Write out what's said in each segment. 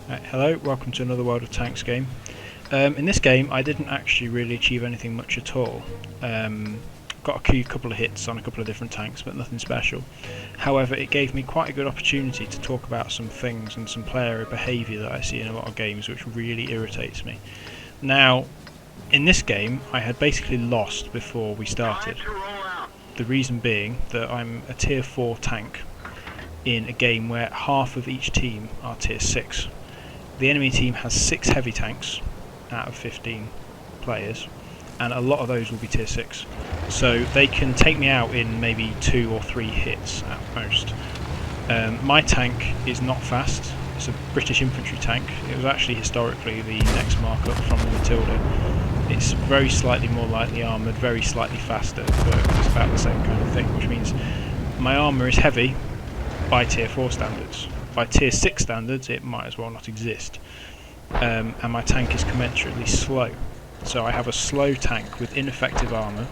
Hello, welcome to another World of Tanks game. In this game I didn't actually really achieve anything much at all. Got a couple of hits on a couple of different tanks, but nothing special. However, it gave me quite a good opportunity to talk about some things and some player behaviour that I see in a lot of games which really irritates me. Now, in this game I had basically lost before we started. The reason being that I'm a tier 4 tank in a game where half of each team are tier 6. The enemy team has 6 heavy tanks out of 15 players, and a lot of those will be tier 6. So they can take me out in maybe 2 or 3 hits at most. My tank is not fast. It's a British infantry tank. It was actually historically the next markup from the Matilda. It's very slightly more lightly armoured, very slightly faster, but it's about the same kind of thing, which means my armour is heavy by tier 4 standards. By tier 6 standards it might as well not exist, and my tank is commensurately slow. So I have a slow tank with ineffective armour.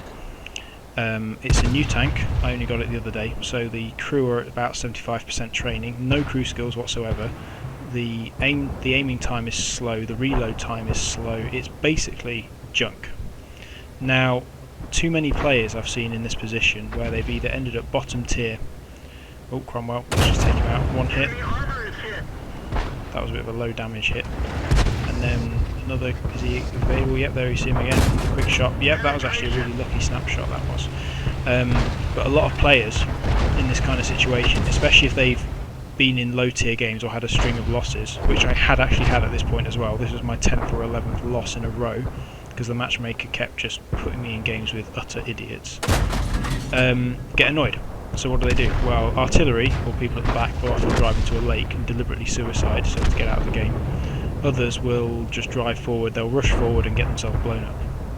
It's a new tank, I only got it the other day, so the crew are at about 75% training, no crew skills whatsoever. The aiming time is slow, the reload time is slow, it's basically junk. Now, too many players I've seen in this position where they've either ended up bottom tier. Oh, Cromwell, let's just take him out. One hit. That was a bit of a low damage hit. And then another, is he available? Yep, there you see him again. Quick shot. Yep, that was actually a really lucky snapshot, that was. But a lot of players in this kind of situation, especially if they've been in low tier games or had a string of losses, which I had actually had at this point as well. This was my 10th or 11th loss in a row, because the matchmaker kept just putting me in games with utter idiots. Get annoyed. So what do? Well, artillery, or people at the back, will often drive into a lake and deliberately suicide so as to get out of the game. Others will just drive forward, they'll rush forward and get themselves blown up.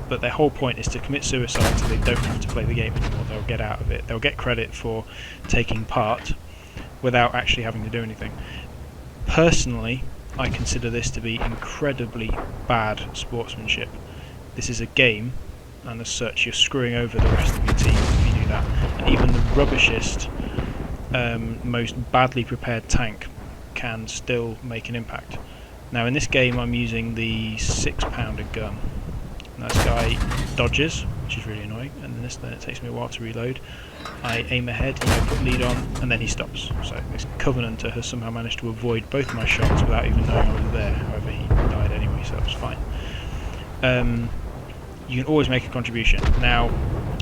But their whole point is to commit suicide so they don't have to play the game anymore, they'll get out of it. They'll get credit for taking part without actually having to do anything. Personally, I consider this to be incredibly bad sportsmanship. This is a game, and as such you're screwing over the rest of your team if you do that. And even the rubbishest, most badly prepared tank can still make an impact. Now in this game I'm using the 6-pounder gun. Now this guy dodges, which is really annoying, and then it takes me a while to reload. I aim ahead, put lead on, and then he stops. So this Covenanter has somehow managed to avoid both my shots without even knowing I was there. However, he died anyway, so that was fine. You can always make a contribution. Now,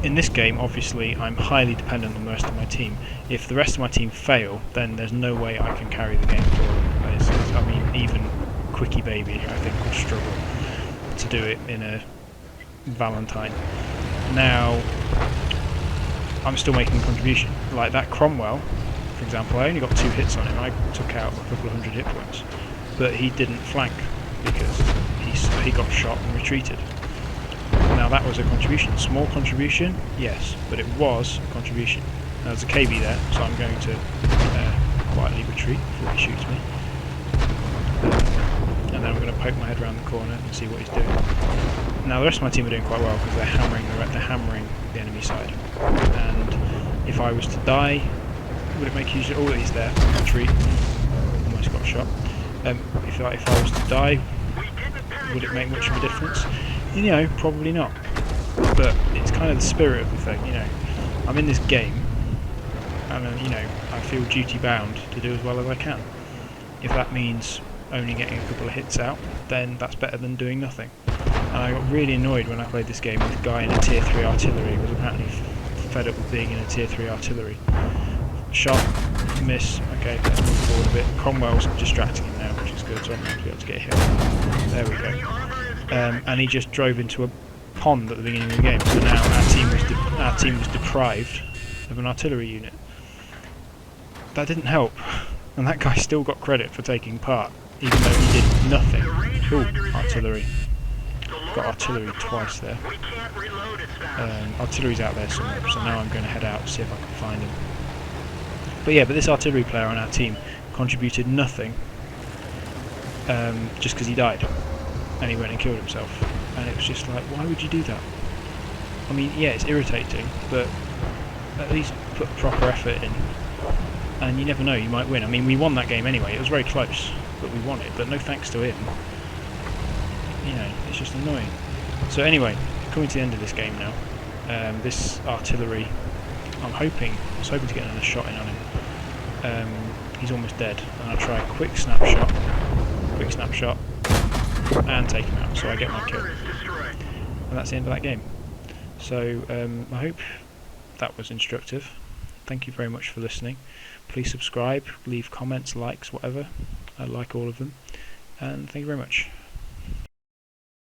in this game, obviously, I'm highly dependent on the rest of my team. If the rest of my team fail, then there's no way I can carry the game forward. I mean, even Quickie Baby, I think, would struggle to do it in a Valentine. Now, I'm still making a contribution. Like that Cromwell, for example, I only got 2 hits on him. I took out a couple of 100 hit points. But he didn't flank because he got shot and retreated. Now that was a contribution. Small contribution, yes, but it was a contribution. Now there's a KB there, so I'm going to quietly retreat before he shoots me. And then I'm going to poke my head around the corner and see what he's doing. Now the rest of my team are doing quite well because they're hammering the enemy side. And if I was to die, would it make use of... Oh, he's there. Retreat. Almost got shot. If I was to die, would it make much of a difference? Probably not. But it's kind of the spirit of the thing, I'm in this game, and I feel duty bound to do as well as I can. If that means only getting a couple of hits out, then that's better than doing nothing. And I got really annoyed when I played this game with a guy in a tier 3 artillery who was apparently fed up with being in a tier 3 artillery. Shot, miss, okay, let's move forward a bit. Cromwell's distracting him now, which is good, so I'm going to be able to get hit. There we go. And he just drove into a pond at the beginning of the game, so now our team was deprived of an artillery unit. That didn't help, and that guy still got credit for taking part, even though he did nothing. Ooh, artillery. Got artillery twice there. Artillery's out there somewhere, so now I'm going to head out and see if I can find him. But this artillery player on our team contributed nothing, just because he died. And he went and killed himself, and it was just like, why would you do that? I mean, yeah, it's irritating, but at least put proper effort in, and you never know, you might win. I mean, we won that game anyway, it was very close, but we want it, but no thanks to him. You know, it's just annoying. So anyway, coming to the end of this game now. This artillery, I was hoping to get another shot in on him. He's almost dead, and I'll try a quick snapshot, and take him out, so I get my kill. And that's the end of that game. So I hope that was instructive. Thank you very much for listening. Please subscribe, leave comments, likes, whatever. I like all of them. And thank you very much.